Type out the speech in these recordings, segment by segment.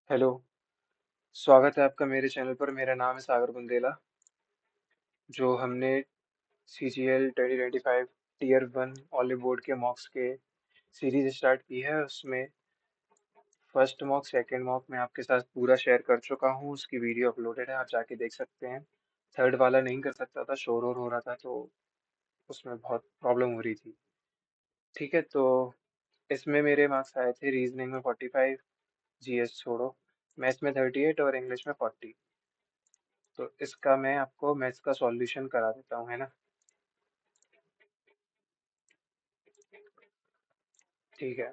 Hello. स्वागत है आपका मेरे चैनल पर। मेरा नाम है सागर बुंदेला। जो हमने CGL 2025 टियर 1 ऑलिव बोर्ड के मॉक्स के सीरीज स्टार्ट की है, उसमें फर्स्ट मॉक सेकंड मॉक मैं आपके साथ पूरा शेयर कर चुका हूँ। उसकी वीडियो अपलोडेड है, आप जाके देख सकते हैं। थर्ड वाला नहीं कर सकता था, शोर वोर हो रहा था तो उसमें बहुत प्रॉब्लम हो रही थी। ठीक है, तो इसमें मेरे मार्क्स आए थे रीजनिंग में 45, GS छोड़ो, मैथ्स में 38 और इंग्लिश में 40। तो इसका मैं आपको मैथ्स का सॉल्यूशन करा देता हूँ, है ना। ठीक है,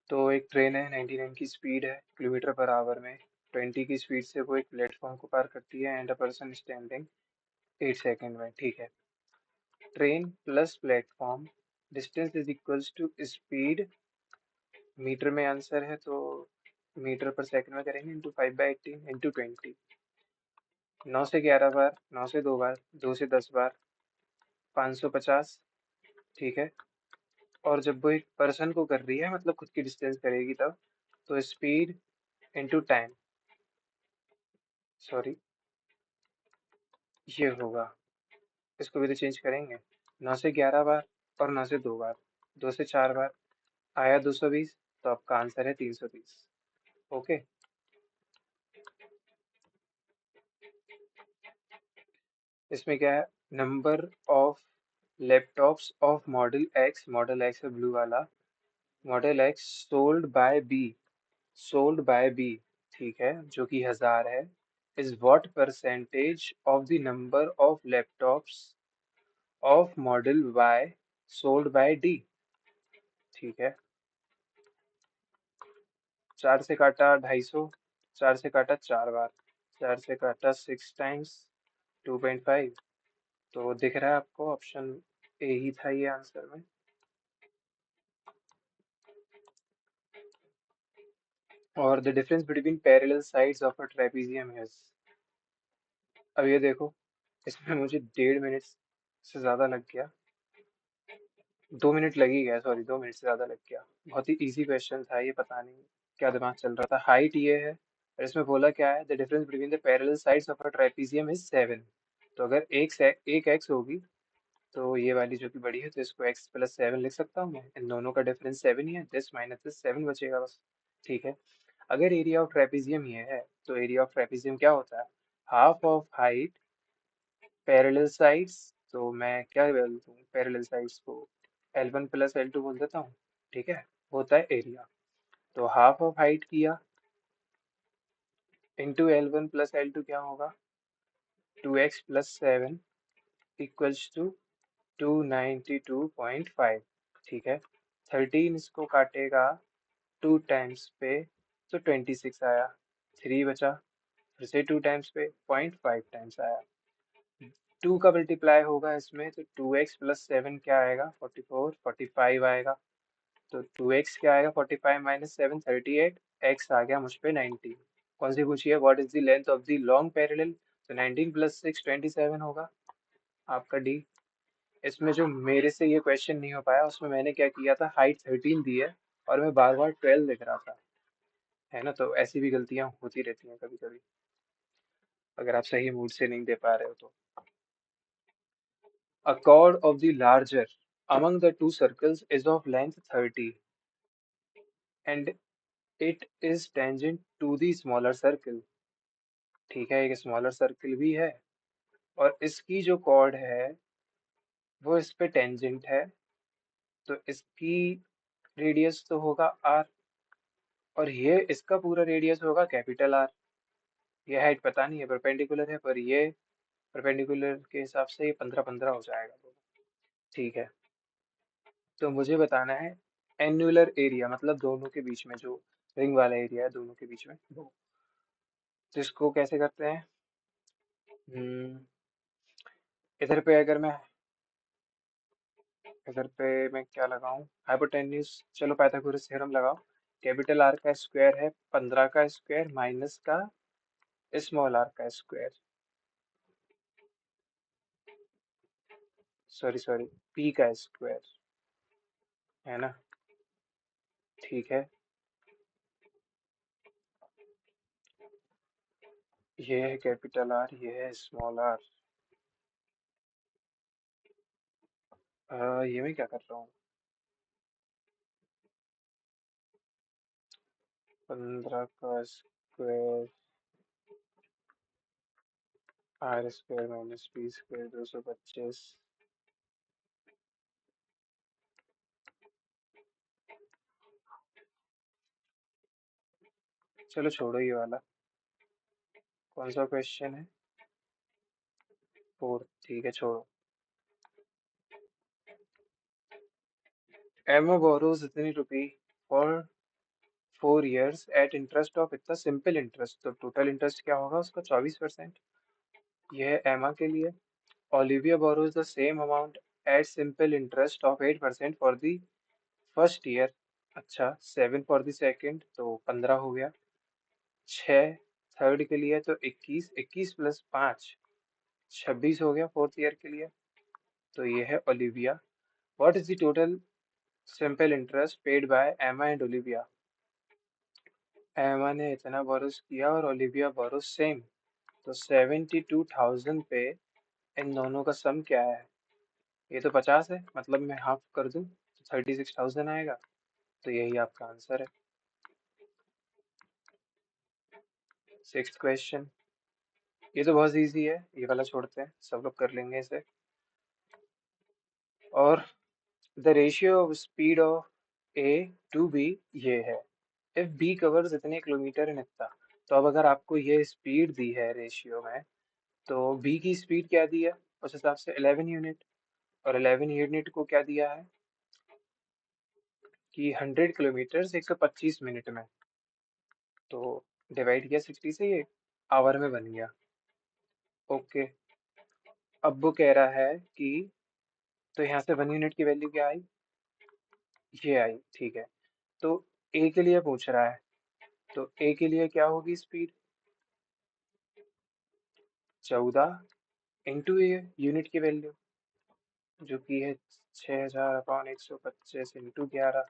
तो एक ट्रेन है, 99 की स्पीड है किलोमीटर पर आवर में। 20 की स्पीड से वो एक प्लेटफॉर्म को पार करती है and a person standing 8 second में। ठीक है, train plus platform distance is equals to speed. Metre में आंसर है तो मीटर पर सेकंड में करेंगे, इंटू 5/18 इंटू 20। 9 से 11 बार, 9 से 2 बार, 2 से 10 बार, 550। ठीक है, और जब वो एक पर्सन को कर रही है, मतलब खुद की डिस्टेंस करेगी तब, तो स्पीड इंटू टाइम, सॉरी, ये होगा। इसको भी तो चेंज करेंगे। 9 से 11 बार और 9 से 2 बार, 2 से 4 बार आया 220। तो आपका आंसर है 330। ओके। इसमें क्या है, number of laptops of model X है ब्लू वाला, model X sold by B, ठीक है, जो कि 1000 है, is what percentage of the number of laptops of model Y sold by D. ठीक है, 4 से काटा 250, 4 से काटा 4 बार, 4 से काटा 6 टाइम्स 2.5। तो दिख रहा है आपको, ऑप्शन ए ही था ये आंसर में। और the difference between parallel sides of a trapezium is. अब ये देखो, इसमें मुझे 1.5 मिनट से ज़्यादा लग गया। 2 मिनट लग ही गया, सॉरी, 2 मिनट से ज़्यादा लग गया। बहुत ही इजी क्वेश्चन था ये, पता नहीं क्या दिमाग चल रहा था। हाइट ये है, और इसमें बोला क्या है, the difference between the parallel sides of a trapezium is 7। तो अगर एक एक्स होगी, तो ये वाली जो कि बड़ी है, तो इसको x+7 लिख सकता हूँ मैं। इन दोनों का डिफरेंस 7 ही है, दिस माइनस दिस 7 बचेगा बस। ठीक है, अगर एरिया ऑफ ट्रेपीजियम ये है, तो एरिया ऑफ ट्रेपीजियम क्या होता है, half of height parallel sides. तो मैं क्या बोलता हूँ पैरेलल साइड्स को, L1+L2 बोल देता हूँ। ठीक है, होता है एरिया। तो हाफ ऑफ हाइट किया इंटू L1+L2 क्या होगा, 2x+7 इक्वल्स टू 292.5। ठीक है, 13 इसको काटेगा 2 टाइम्स पे, तो 26 आया। 3 बचा, फिर से 2 टाइम्स पे, 0.5 टाइम्स आया। 2 का मल्टीप्लाई होगा इसमें, तो 2x+7 क्या आएगा, 44, 45 आएगा। तो 2x क्या आएगा, 45 - 7 38, x आ गया मुझ पे 19। कौन सी पूछी है, what is the length of the long parallel, तो 19 + 6 27 होगा आपका डी। इसमें जो मेरे से ये क्वेश्चन नहीं हो पाया, उसमें मैंने क्या किया था, हाइट 13 दी है और मैं बार बार 12 लिख रहा था, है ना। तो ऐसी भी गलतियां होती रहती हैं कभी कभी, अगर आप सही मूड से नहीं दे पा रहे हो तो। A chord of the larger among the two circles is of length 30 and it is tangent to the smaller circle। ठीक है, एक स्मॉलर सर्कल भी है और इसकी जो कॉर्ड है वो इस पे टेंजेंट है, तो इसकी रेडियस तो होगा r, और ये इसका पूरा रेडियस होगा कैपिटल R। ये हाइट पता नहीं है, परपेंडिकुलर है, पर ये परपेंडिकुलर के हिसाब से ये 15-15 हो जाएगा दोनों। ठीक है, तो मुझे बताना है एन्युलर एरिया, मतलब दोनों के बीच में जो रिंग वाला एरिया है, दोनों के बीच में वो। तो इसको कैसे करते हैं, इधर पे अगर मैं, इधर पे मैं क्या लगाऊं, हाइपोटेन्यूज, चलो पाइथागोरस थ्योरम लगाओ। कैपिटल आर का स्क्वायर है 15 का स्क्वायर माइनस का स्मॉल आर का स्क्वायर, सॉरी सॉरी, पी का स्क्वायर, है ना। ठीक है, ये है कैपिटल आर, ये है स्मॉल आर। ये मैं क्या कर रहा हूँ? 15 का square R square minus B square 225। चलो छोड़ो ये वाला। कौन सा क्वेश्चन है? फोर्थ, ठीक है छोड़ो। एमओ बोरोज इतनी rupee for 4 years at interest of इतना, सिंपल इंटरेस्ट, तो टोटल इंटरेस्ट क्या होगा उसका? 24%। यह है एमा के लिए। Olivia borrows the same amount at simple interest of 8% for the first year. अच्छा, 7 फॉर द सेकेंड, तो 15 हो गया। 6 थर्ड के लिए, तो 21, 21 प्लस 5 26 हो गया फोर्थ ईयर के लिए। तो ये है Olivia. What is the total simple interest paid by एमा एंड ओलिविया? एमा ने इतना बोरोस किया और ओलिविया बोरोस सेम, तो 72,000 पे इन दोनों का सम क्या है? ये तो 50 है, मतलब मैं हाफ कर दूं तो 36,000 आएगा। तो यही आपका आंसर है। सिक्स्थ क्वेश्चन, ये तो बहुत इजी है, ये वाला छोड़ते हैं, सब लोग कर लेंगे इसे। और the ratio of speed of A to B ये है। इफ बी कवर्स इतने किलोमीटर इन इतना, तो अब अगर आपको ये स्पीड दी है रेशियो में, तो बी की स्पीड क्या दी है? उस हिसाब से 11 यूनिट। और 11 यूनिट को क्या दिया है कि 100 किलोमीटर 125 मिनट में। तो डिवाइड किया 60 से, ये आवर में बन गया। ओके। अब वो कह रहा है कि, तो यहाँ से 1 यूनिट की वैल्यू क्या आई? ये आई, ठीक है। तो ए के लिए पूछ रहा है, तो ए के लिए क्या होगी स्पीड? 14 इंटू ए यूनिट की वैल्यू, जो कि है 6000/125 इंटू 11,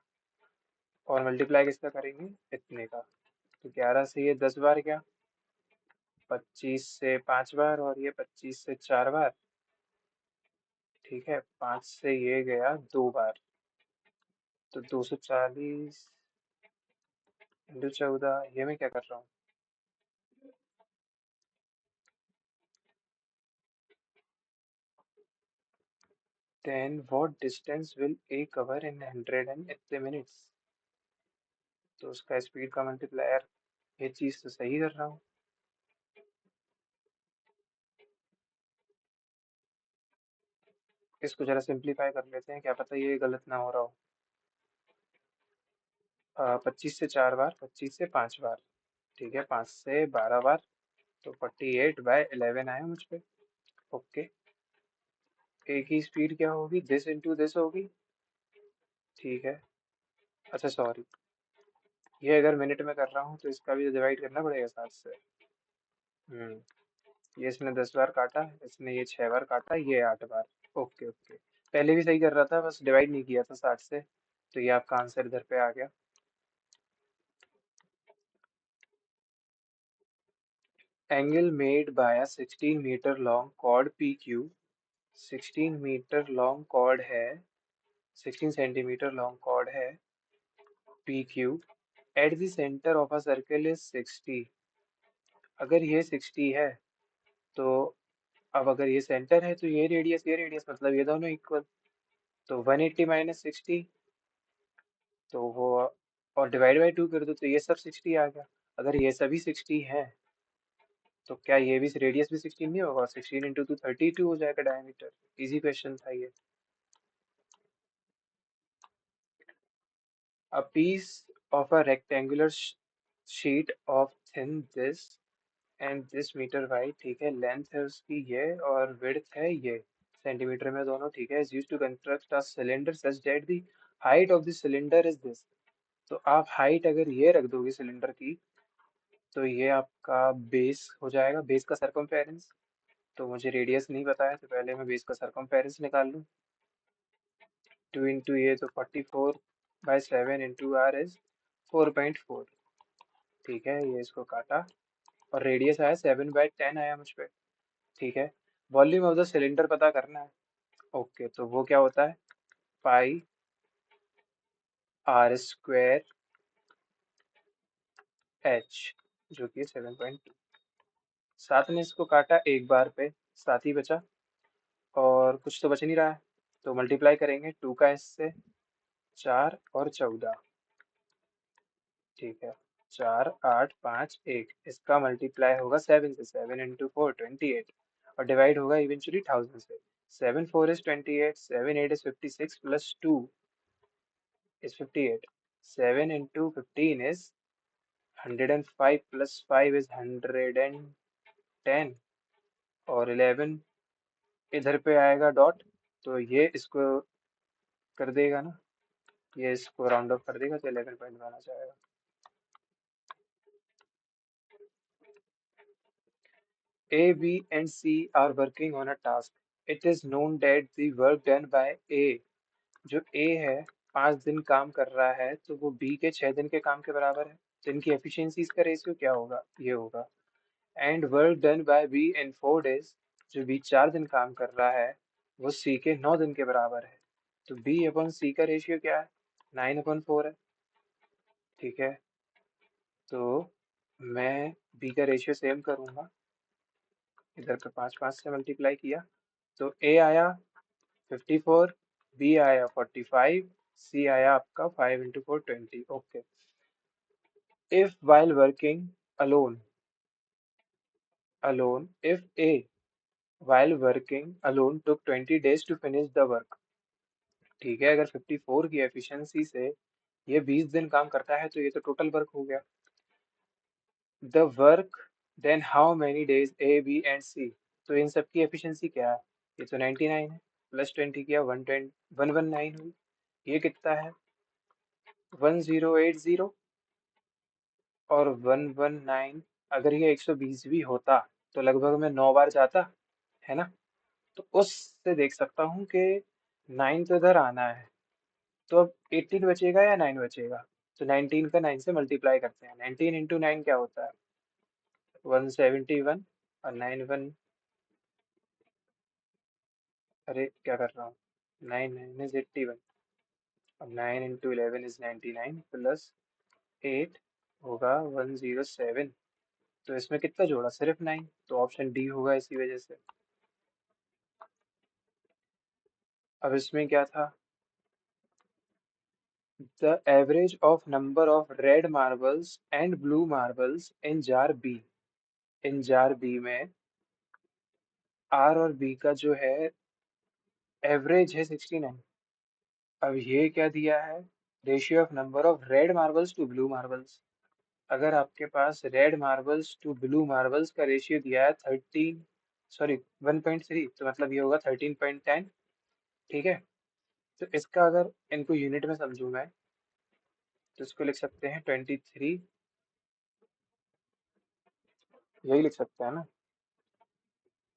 और मल्टीप्लाई किसका करेंगे? इतने का। तो 11 से ये 10 बार गया, 25 से 5 बार, और ये 25 से 4 बार। ठीक है, 5 से ये गया 2 बार, तो 240 इंटू 14। ये मैं क्या कर रहा हूँ? Then what distance will A cover in 100 and इतने मिनट्स? तो उसका स्पीड का मल्टीप्लायर, ये चीज़ तो सही कर रहा हूँ। इसको जरा सिंप्लीफाई कर लेते हैं, क्या पता ये गलत ना हो रहा हो। 25 से 4 बार, 25 से 5 बार, ठीक है, 5 से 12 बार, तो 48/11 आया मुझ पे। ओके। ए की स्पीड क्या होगी? दिस इंटू दिस होगी, ठीक है। अच्छा सॉरी, ये अगर मिनट में कर रहा हूँ तो इसका भी डिवाइड करना पड़ेगा 7 से। ये इसने 10 बार काटा, इसने ये 6 बार काटा, ये 8 बार। Okay okay. पहले भी सही कर रहा था, बस डिवाइड नहीं किया था 60 से। तो ये आपका आंसर इधर पे आ गया। Angle made by a 16 metre long chord P Q. 16 metre long chord है, 16 सेंटीमीटर लॉन्ग कॉर्ड है P Q, at the centre of a circle is 60। अगर ये 60 है, तो अब अगर ये सेंटर है तो ये रेडियस, मतलब ये दोनों इक्वल। तो 180 माइनस 60, तो वो, और डिवाइड बाई 2 कर दो तो ये सब 60 आ गया। अगर ये सभी 60 है, तो क्या ये भी रेडियस भी 16 नहीं होगा? 16 इंटू 2 32 हो जाएगा डायमीटर। इजी क्वेश्चन था ये। A piece of a rectangular sheet of thin this and this meter wide, ठीक है, लेंथ है उसकी ये और विड्थ है ये, सेंटीमीटर में दोनों, ठीक है, is used to construct a cylinder such that the height of the cylinder is this। तो आप हाइट अगर ये रख दोगे सिलेंडर की, तो ये आपका बेस हो जाएगा, बेस का सरकमफेरेंस। तो मुझे रेडियस नहीं पता है, तो पहले मैं बेस का सरकमफेरेंस निकाल लूँ। 2 इंटू ये, तो 44/7 इंटू आर इज 4.4। ठीक है, ये इसको काटा, और रेडियस आया 7/10 आया मुझ पे। ठीक है। वॉल्यूम ऑफ द सिलेंडर पता करना है। ओके, तो वो क्या होता है, पाई r² h, जो कि 7.2। साथ में इसको काटा एक बार पे, साथ ही बचा, और कुछ तो बच नहीं रहा है, तो मल्टीप्लाई करेंगे 2 का इससे, 4 और 14। ठीक है। 4, 8, 5, 1, इसका मल्टीप्लाई होगा 7 से, 7 × 4 28, और डिवाइड होगा इवेंचुअली 1000 से। 7 4 is 28, 7 8 is 56, plus 2 is 58। 7 × 15 is 105, plus 5 is 110, और 11 इधर पे आएगा डॉट, तो ये इसको कर देगा ना, ये इसको राउंड ऑफ कर देगा, तो 11.1 आना चाहेगा। A, B, and C are working on a task. It is known that the work done by A, जो A है, 5 दिन काम कर रहा है, तो वो B के 6 दिन के काम के बराबर है। तो इनकी एफिशिएंसीज का रेशियो क्या होगा, ये होगा। And work done by B in 4 days, जो B 4 दिन काम कर रहा है, वो C के 9 दिन के बराबर है। तो B/C का रेशियो क्या है, 9/4 है। ठीक है। तो मैं B का रेशियो सेम करूंगा, इधर पे 5 5 से मल्टीप्लाई किया, तो A आया 54, बी आया 45, सी आया आपका 5 × 4 20। Okay. If while working alone, if A while working alone took 20 days to finish the work, ठीक है, अगर 54 की एफिशिएंसी से ये 20 दिन काम करता है, तो ये तो टोटल वर्क हो गया। The work then how many days A, B and C, तो इन सब की एफिशिएंसी क्या है, ये तो 99 है, प्लस 20 किया 120, 119 हुई। ये कितना है, 1080, और 119, अगर ये 120 भी होता, तो लगभग मैं 9 बार जाता, है ना। तो उससे देख सकता हूँ कि 9 तो इधर आना है, तो अब 18 बचेगा या 9 बचेगा। तो 19 का 9 से मल्टीप्लाई करते हैं, 19 × 9 क्या होता है, 171, और 9 1, अरे क्या कर रहा हूँ, 9 9 इज 81, और 9 × 11 इज 99, प्लस 8 होगा 107। तो इसमें कितना जोड़ा, सिर्फ 9, तो ऑप्शन डी होगा इसी वजह से। अब इसमें क्या था, the average of number of red marbles and blue marbles in jar B, in jar B में आर और बी का जो है एवरेज है 69। अब ये क्या दिया है, ratio of number of red marbles to blue marbles. अगर आपके पास red marbles to blue marbles का रेशियो दिया है 1.3, तो मतलब ये होगा 13.10। ठीक है। तो इसका अगर इनको यूनिट में समझूं मैं, तो इसको लिख सकते हैं 23, यही लिख सकते हैं ना,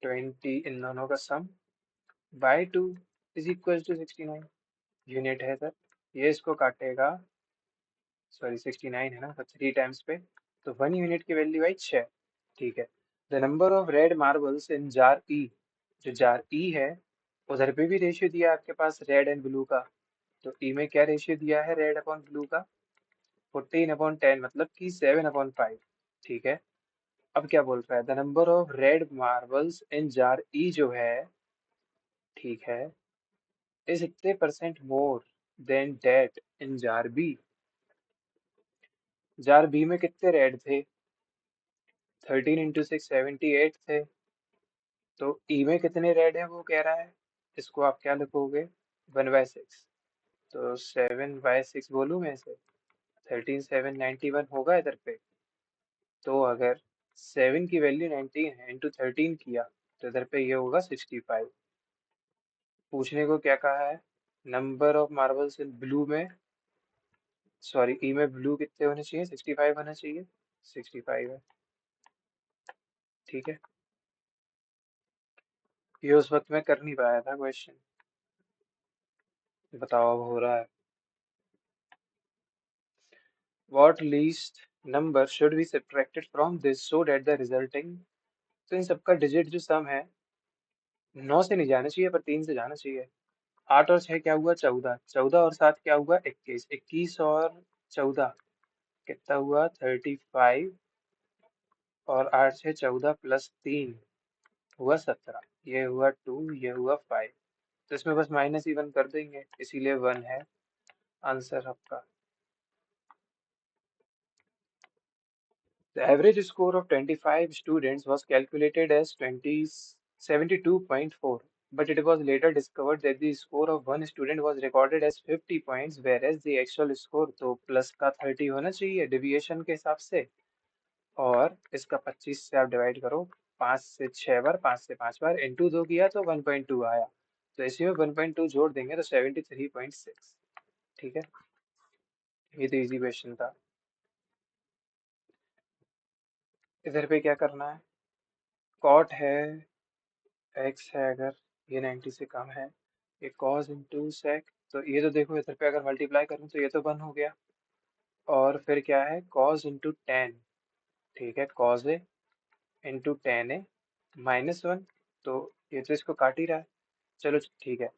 20 इन दोनों का sum by 2 is equal to 69। Unit है सर, ये इसको काटेगा, सॉरी 69 है ना, तो 3 टाइम्स पे, तो 1 यूनिट की वैल्यू आई 6। ठीक है। The number of red marbles in jar E, जो जार ई है, उधर पे भी रेशियो दिया है आपके पास रेड एंड ब्लू का, तो ई में क्या रेशियो दिया है रेड अपॉन ब्लू का, 14/10, मतलब कि 7/5। ठीक है। अब क्या बोल रहा है, the number of red marbles in jar E जो है, ठीक है, इज इतने percent more than that in jar B. Jar B में कितने रेड थे, 13 × 6 78 थे। तो ई में कितने रेड है वो कह रहा है, इसको आप क्या लिखोगे, 1/6। तो 7/6 बोलूँ मैं इसे, 13 7 91 होगा इधर पे। तो अगर 7 की वैल्यू 19 है, इंटू 13 किया, तो इधर पे ये होगा 65। पूछने को क्या कहा है, number of marbles in blue में, सॉरी ई में ब्लू कितने होने चाहिए, 65 होना चाहिए, 65 है। ठीक है। ये उस वक्त मैं कर नहीं पाया था क्वेश्चन, बताओ अब हो रहा है। What least number should be subtracted from this so that the resulting, तो इन सबका डिजिट जो सम है 9 से नहीं जाना चाहिए पर 3 से जाना चाहिए। 8 और 6 क्या हुआ 14, 14 और 7 क्या हुआ 21, 21 और 14 कितना हुआ 35, और 8 से 14 प्लस 3 हुआ 17, ये हुआ 2, ये हुआ 5। तो इसमें बस माइनस ही 1 कर देंगे, इसीलिए 1 है आंसर आपका। The average score of 25 students was calculated as 72.4, but it was later discovered that the score of one student was recorded as 50 points, whereas the actual score तो प्लस का 30 होना चाहिए डिविएशन के हिसाब से, और इसका 25 से आप डिवाइड करो, 5 से 6 बार, 5 से 5 बार, इंटू 2 किया तो 1.2 आया, तो इसी में 1.2 जोड़ देंगे तो 73.6। ठीक है, ये तो इजी क्वेश्चन था। इधर पे क्या करना है, कॉट है, एक्स है, अगर ये 90 से कम है, ये कॉस इंटू सेक, तो ये तो देखो इधर पे अगर मल्टीप्लाई करूँ तो ये तो 1 हो गया, और फिर क्या है कॉस इंटू टेन, ठीक है, कॉस ए इंटू टेन ए -1, तो ये तो इसको काट ही रहा है। चलो ठीक है,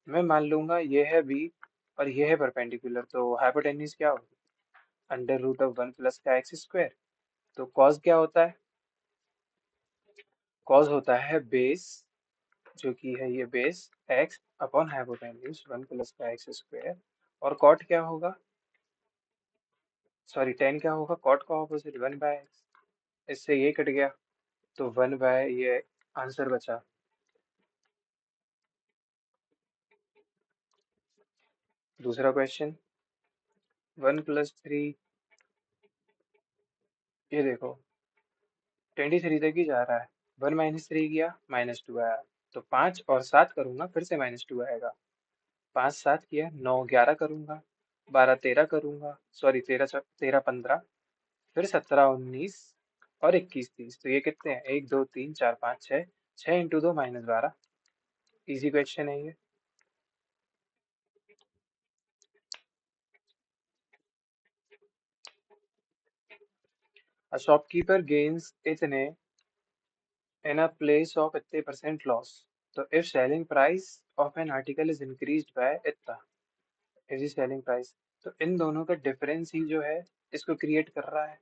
मैं मान लूंगा ये है बी और ये है परपेंडिकुलर, तो हाइपोटेन्यूज क्या होगी, √1 प्लस का एक्स स्क्वायर। तो कॉस क्या होता है, कॉस होता है बेस, जो कि है ये base x upon hypotenuse 1 plus का एक्स स्क्वायर, और कॉट क्या होगा, सॉरी टेन क्या होगा, कॉट का ऑपोजिट 1/x, इससे ये कट गया तो 1 बाय ये आंसर बचा। दूसरा क्वेश्चन, 1 + 3, ये देखो 23 तक ही जा रहा है, 1 - 3 किया -2 आया, तो 5 और 7 करूंगा फिर से -2 आएगा, 5 7 किया 9 11 करूंगा, 12 13 करूंगा, सॉरी 13 13 15, फिर 17 19 और 21 30, तो ये कितने हैं 1 2 3 4 5 6, 6 इंटू 2 -12, इजी क्वेश्चन है ये। A shopkeeper gains इतने in a place of इतने परसेंट लॉस, तो if selling price of an article is increased by इतना, is the selling price, तो इन दोनों का डिफरेंस ही जो है इसको क्रिएट कर रहा है,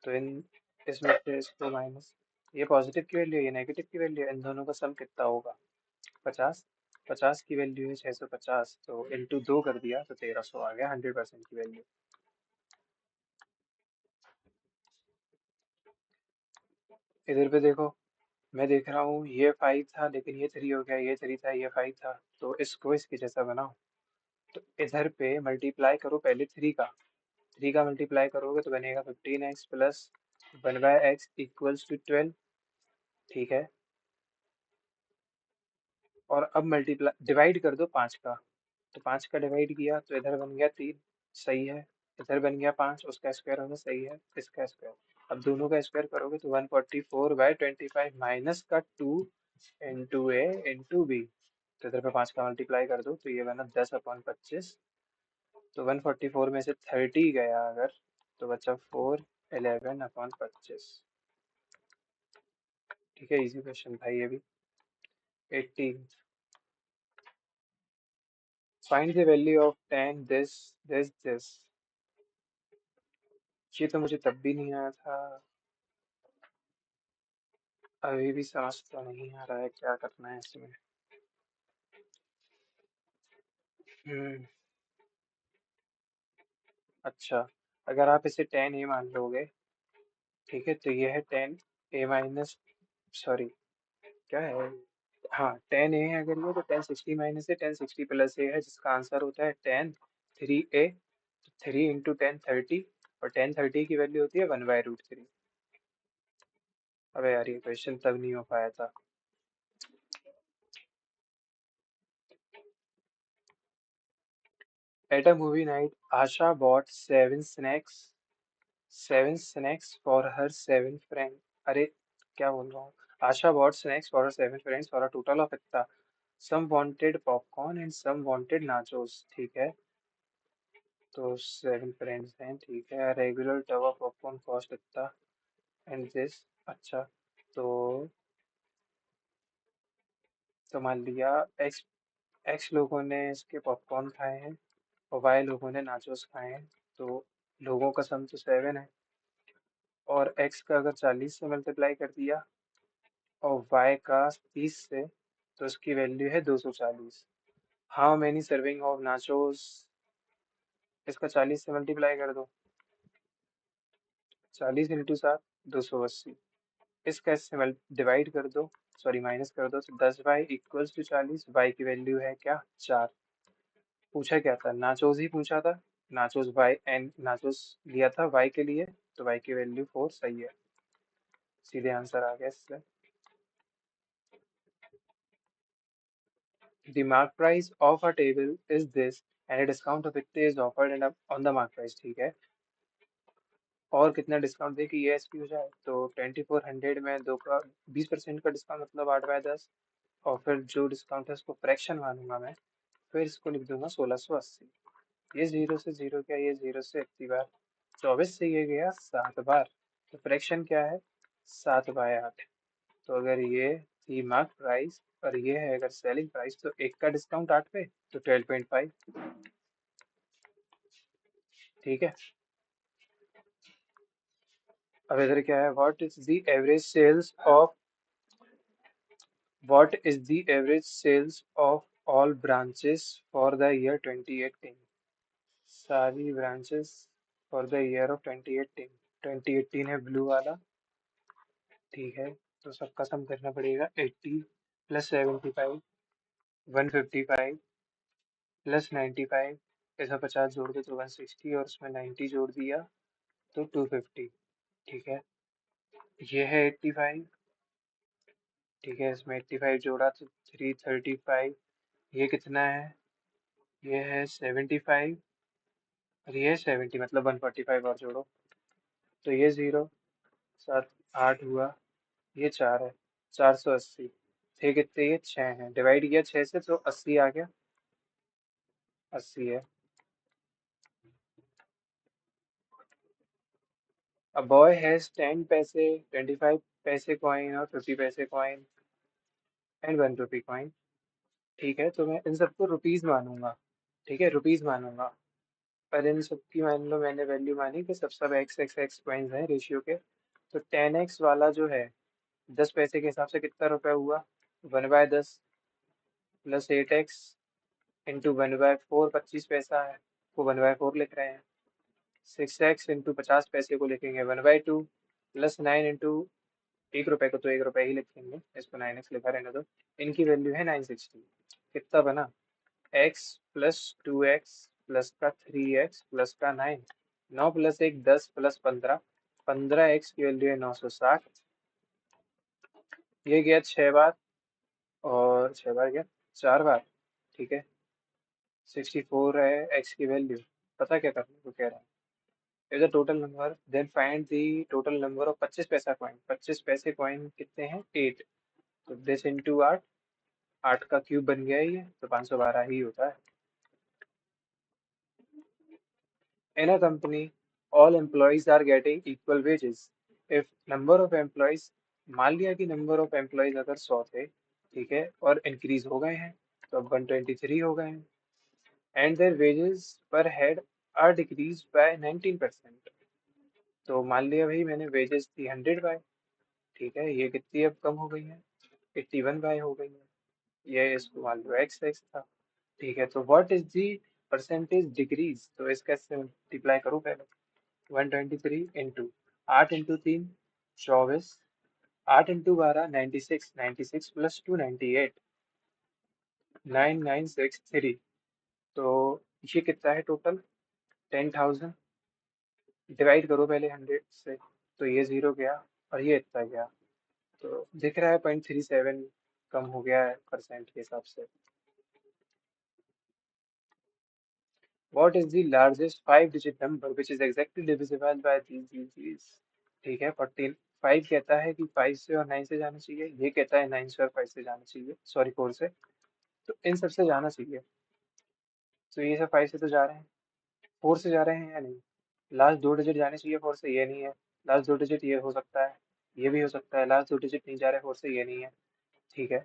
तो इन इसमें से इसको माइनस, ये पॉजिटिव की वैल्यू है ये नेगेटिव की वैल्यू है, इन दोनों का सम कितना होगा 50, 50 की वैल्यू है 650, तो इंटू 2 कर दिया तो 1300 आ गया 100% की वैल्यू। इधर पे देखो, मैं देख रहा हूँ ये 5 था लेकिन ये 3 हो गया, ये 3 था ये 5 था, तो इसको इसके जैसा बनाओ, तो इधर पे मल्टीप्लाई करो पहले 3 का, 3 का मल्टीप्लाई करोगे तो बनेगा 15x plus 1/x equals to 12, ठीक है, और अब मल्टीप्लाई डिवाइड कर दो 5 का, तो 5 का डिवाइड किया तो इधर बन गया 3, सही है, इधर बन गया 5, उसका स्क्वायर होगा, सही है, इसका स्क्वायर, अब दोनों का स्क्वायर करोगे तो 144/25 माइनस का 2 इंटू ए इंटू बी, तो इधर पे 5 का मल्टीप्लाई कर दो तो ये बना 10/25, तो 144 में से 30 गया अगर, तो बचा 4 11/25। ठीक है, इजी क्वेश्चन था ये भी। 18, find the value of tan this, ये तो मुझे तब भी नहीं आया था, अभी भी समझ तो नहीं आ रहा है क्या करना है इसमें। हम्म, अच्छा, अगर आप इसे tan a मान लोगे, ठीक है, तो ये है tan a माइनस, सॉरी क्या है, हाँ tan a है अगर ये, तो tan 60 माइनस है tan 60 प्लस a है, जिसका आंसर होता है tan 3a, 3 इंटू tan 30, और tan 30 की वैल्यू होती है 1/√3। अबे यार ये क्वेश्चन तब नहीं हो पाया था। At a movie night, Asha bought 7 snacks for her 7 friends. अरे क्या बोल रहा हूँ, आशा bought snacks for her 7 friends for a total of इतना, some wanted popcorn and some wanted nachos, ठीक है, तो 7 फ्रेंड्स हैं, ठीक है। रेगुलर टवा पॉपकॉर्न कॉस्ट इतना एंड दिस। अच्छा, तो तो मान लिया एक्स एक्स लोगों ने इसके पॉपकॉर्न खाए हैं और वाई लोगों ने नाचोस खाए हैं। तो लोगों का सम तो 7 है, और एक्स का अगर 40 से मल्टीप्लाई कर दिया और वाई का 30 से, तो इसकी वैल्यू है 240। How many serving of nachos, इसका 40 से मल्टीप्लाई कर दो। 40 × 7, 280। इसका इससे डिवाइड कर दो, सॉरी माइनस कर दो, तो 10y = 40। y की वैल्यू है क्या, 4। पूछा क्या था, नाचोस ही पूछा था। नाचोस वाई एंड नाचोस लिया था y के लिए, तो y की वैल्यू 4 सही है। सीधे आंसर आ गया इससे। The mark price of a table is this and a discount of it is offered and on the mark price, ठीक है। और कितना डिस्काउंट दे कि ये एसपी हो जाए, तो 2400 में 20% का डिस्काउंट, मतलब 8/10। और फिर जो डिस्काउंट है उसको फ्रैक्शन मानूंगा मैं, फिर इसको लिख दूंगा 1680। ये जीरो से जीरो क्या, ये जीरो से इतनी बार, 24 से ये गया 7 बार, तो फ्रैक्शन क्या है, 7/8। तो अगर ये थी मार्क प्राइस और ये है अगर सेलिंग प्राइस, तो एक का डिस्काउंट 8 पे, तो 12.5। ठीक है। अब इधर क्या है, what is the average sales of all branches for the year 2018। सारी branches for the year of 2018। 2018 है ब्लू वाला, ठीक है। तो सबका सम करना पड़ेगा, 80 + 75, 155 + 95। इसमें 50 जोड़ के तो 160, और उसमें 90 जोड़ दिया तो 250। ठीक है। ये है 85, ठीक है। इसमें 85 जोड़ा तो 335। ये कितना है, ये है 75, और ये है 70, मतलब 145 और जोड़ो, तो ये 0, 7, 8 हुआ, ये 4 है, 480। थे कितने, ये 6 है, डिवाइड किया 6 से तो 80 आ गया, 80 है। A boy has 10 पैसे, 25 पैसे कॉइन और 50 पैसे कॉइन एंड 1 रुपी कॉइन। ठीक है, तो मैं इन सबको रुपीज मानूंगा, ठीक है, रुपीज मानूंगा। पर इन सबकी मान लो मैंने वैल्यू मानी कि सब एक्स एक्स एक्स कॉइन्स हैं रेशियो के। तो 10x वाला जो है 10 पैसे के हिसाब से कितना रुपया हुआ, 1/10 + 8x इंटू 1/4, 25 पैसा है, वो 1/4 लिख रहे हैं। 6x इंटू 50 पैसे को लिखेंगे 1/2, + 9 इंटू 1 रुपए को तो 1 रुपए ही लिखेंगे, इसको 9x लिखा रहने दो। इनकी वैल्यू है 960। कितना बना, x + 2x + 3x + 9। 9 + 1 10 + 15, 15x की वैल्यू है 960। ये गया 6 बार, और 6 बार गया 4 बार, ठीक है। 64 है एक्स की वैल्यू। पता क्या करने को कह रहा है, is the total number, then find the total number of 25 पैसा कॉइन। 25 पैसे कॉइन कितने हैं, 8। तो दिस इंटू 8, 8 का क्यूब बन गया ये, तो 512 ही होता है। In a company, all employees are getting equal wages. If number of employees, मान लिया कि number of employees अगर 100 थे, ठीक है, और increase हो गए हैं, तो अब 123 हो गए हैं, and their wages per head are decreased by 19%। तो मान लिया भाई मैंने wages थी 100 बाय, ठीक है, ये कितनी अब कम हो गई है, 81 बाय हो गई है। ये इसको मान लो एक्स एक्स था, ठीक है। तो what is the percentage decrease, तो इसका इससे मल्टीप्लाई करो पहले। 123 इंटू 8 × 3 24, 8 × 12 96, 96 + 2 98, 9963। तो ये कितना है टोटल, 10,000। डिवाइड करो पहले 100 से, तो ये 0 गया और ये इतना गया, तो दिख रहा है 0.37 कम हो गया है परसेंट के हिसाब से। What is the largest 5 digit number which is exactly divisible by these? ठीक है, 45 कहता है कि 5 से और 9 से जाना चाहिए, ये कहता है 9 से और 5 से जाना चाहिए, सॉरी 4 से। तो इन सब से जाना चाहिए, तो ये सब 5 से तो जा रहे हैं, फोर से जा रहे हैं या नहीं? लास्ट दो डिजिट जाने चाहिए फोर से, ये नहीं है। लास्ट दो डिजिट ये हो सकता है, ये भी हो सकता है। लास्ट दो डिजिट नहीं जा रहे फोर से, ये नहीं है। ठीक है,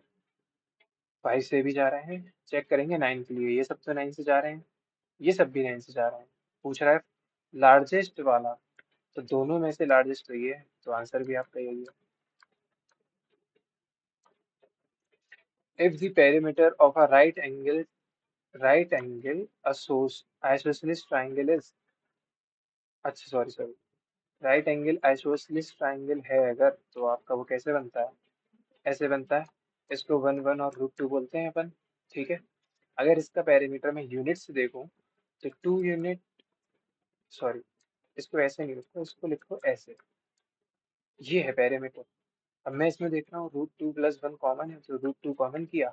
फाइव से भी जा रहे हैं, चेक करेंगे नाइन के लिए। ये सब तो नाइन से जा रहे हैं, ये सब भी नाइन से जा रहे हैं। पूछ रहा है लार्जेस्ट वाला, तो दोनों में से लार्जेस्ट तो ये है, तो आंसर भी आपका यही है। If the perimeter of a right angle isosceles triangle is, अच्छा sorry sorry, right angle isosceles triangle है अगर, तो आपका वो कैसे बनता है? ऐसे बनता है। इसको वन वन और रूट टू बोलते हैं अपन। ठीक है, अगर इसका पेरीमीटर मैं यूनिट से देखूं तो टू यूनिट, सॉरी, इसको ऐसे नहीं लिखो, इसको लिखो ऐसे। ये है पेरीमीटर। अब मैं इसमें देख रहा हूँ root two plus one common है, तो रूट टू कॉमन किया,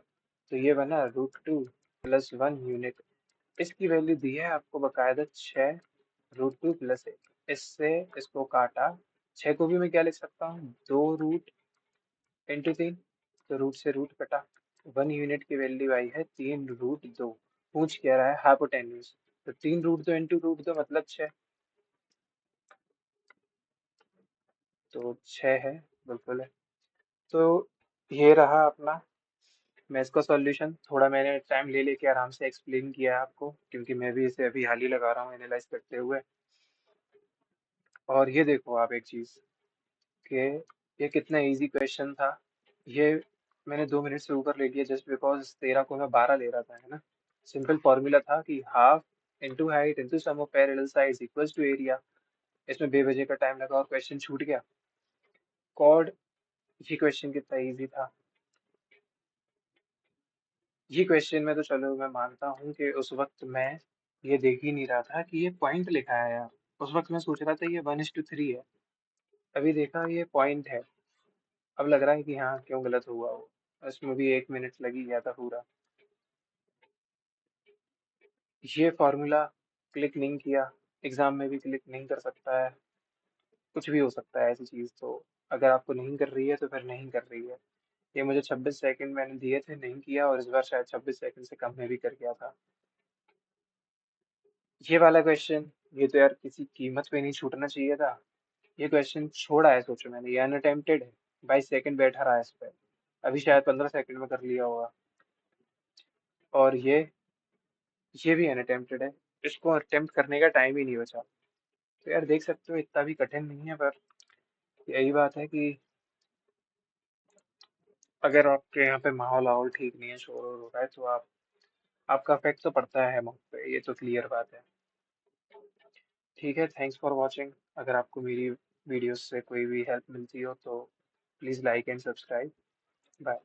तो ये बना root two plus one unit. इसकी वैल्यू दी है आपको बकायदा 6 रूट टू प्लस एक। इससे इसको काटा, 6 को भी मैं क्या लिख सकता हूँ, दो रूट इंटू तीन, तो रूट से रूट कटा। वन यूनिट की वैल्यू आई है 3 रूट 2। पूछ क्या रहा है, हाइपोटेन्यूज, तो 3 रूट 2 इंटू रूट 2 मतलब 6, तो 6 है, बिल्कुल है। तो ये रहा अपना। मैं इसका सॉल्यूशन थोड़ा मैंने टाइम ले लेके आराम से एक्सप्लेन किया है आपको, क्योंकि मैं भी इसे अभी हाल ही लगा रहा हूँ एनालाइज करते हुए। और ये देखो आप एक चीज, कि ये कितना इजी क्वेश्चन था। ये मैंने 2 मिनट से ऊपर ले लिया जस्ट बिकॉज 13 को मैं 12 ले रहा था, है ना। सिंपल फॉर्मूला था कि half into height into sum of parallel sides equals to area. इसमें बेवजह का टाइम लगा और क्वेश्चन छूट गया। कॉर्ड, ये क्वेश्चन कितना इजी था। ये क्वेश्चन में तो चलो मैं मानता हूँ कि उस वक्त मैं ये देख ही नहीं रहा था कि ये पॉइंट लिखा है यार। उस वक्त मैं सोच रहा था ये 1:3 है, अभी देखा ये पॉइंट है। अब लग रहा है कि हाँ क्यों गलत हुआ वो, इसमें भी 1 मिनट लगी गया था पूरा। ये फॉर्मूला क्लिक नहीं किया, एग्जाम में भी क्लिक नहीं कर सकता है। कुछ भी हो सकता है ऐसी चीज़ तो। अगर आपको नहीं कर रही है तो फिर नहीं कर रही है। ये मुझे 26 सेकंड मैंने दिए थे, नहीं किया, और इस बार शायद 26 सेकंड से कम में भी कर गया था। ये वाला क्वेश्चन, ये तो यार किसी कीमत पे नहीं छूटना चाहिए था। ये क्वेश्चन छोड़ा है, सोचो मैंने, ये अनअटेम्प्टेड है। 22 सेकंड बैठा रहा है इस पर, अभी शायद 15 सेकंड में कर लिया होगा। और ये भी अनअटेम्प्टेड है, इसको अटेम्प्ट करने का टाइम ही नहीं बचा। तो यार देख सकते हो इतना भी कठिन नहीं है, पर यही बात है कि अगर आपके यहाँ पे माहौल वाहौल ठीक नहीं है, शोर वोर हो रहा है, तो आपका इफेक्ट तो पड़ता है हम पे, ये तो क्लियर बात है। ठीक है, थैंक्स फॉर वॉचिंग। अगर आपको मेरी वीडियोस से कोई भी हेल्प मिलती हो तो please like and subscribe. Bye.